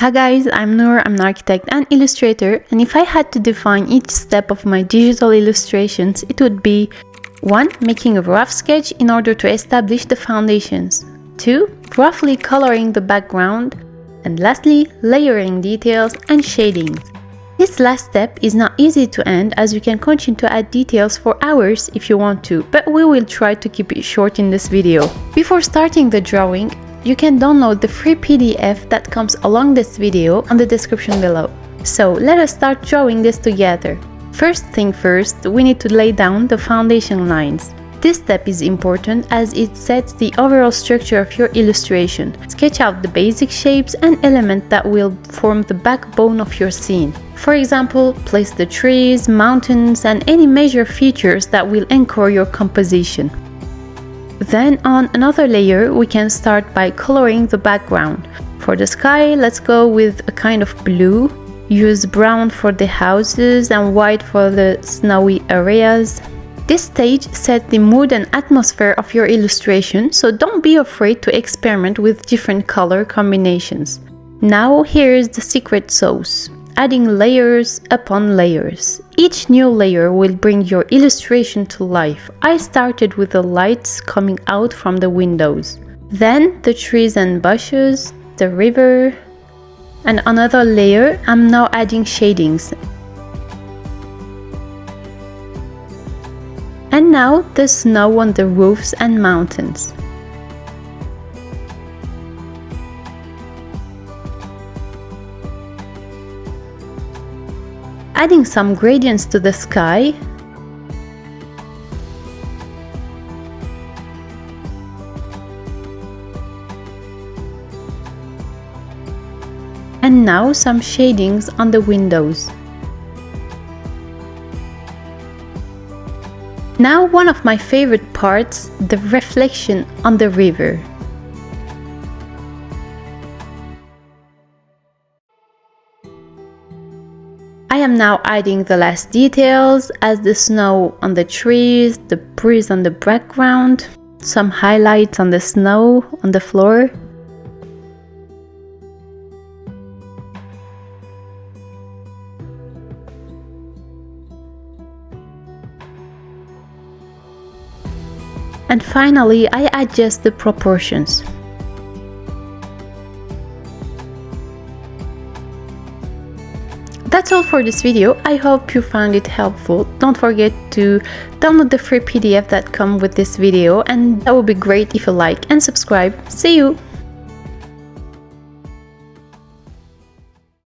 Hi guys, I'm Noor, I'm an architect and illustrator, and if I had to define each step of my digital illustrations, it would be 1. Making a rough sketch in order to establish the foundations, 2. Roughly coloring the background, and lastly, layering details and shadings. This last step is not easy to end as you can continue to add details for hours if you want to, but we will try to keep it short in this video. Before starting the drawing, you can download the free PDF that comes along this video on the description below. So let us start drawing this together. First thing first, we need to lay down the foundation lines. This step is important as it sets the overall structure of your illustration. Sketch out the basic shapes and elements that will form the backbone of your scene. For example, place the trees, mountains, and any major features that will anchor your composition. Then on another layer, we can start by coloring the background. For the sky, let's go with a kind of blue. Use brown for the houses and white for the snowy areas. This stage sets the mood and atmosphere of your illustration, so don't be afraid to experiment with different color combinations. Now here is the secret sauce. Adding layers upon layers. Each new layer will bring your illustration to life. I started with the lights coming out from the windows. Then the trees and bushes, the river, and another layer. I'm now adding shadings. And now the snow on the roofs and mountains. Adding some gradients to the sky. And now some shadings on the windows. Now one of my favorite parts, the reflection on the river. I am now adding the last details as the snow on the trees, the breeze on the background, some highlights on the snow on the floor. And finally, I adjust the proportions. That's all for this video. I hope you found it helpful. Don't forget to download the free PDF that comes with this video, and that would be great if you like and subscribe. See you!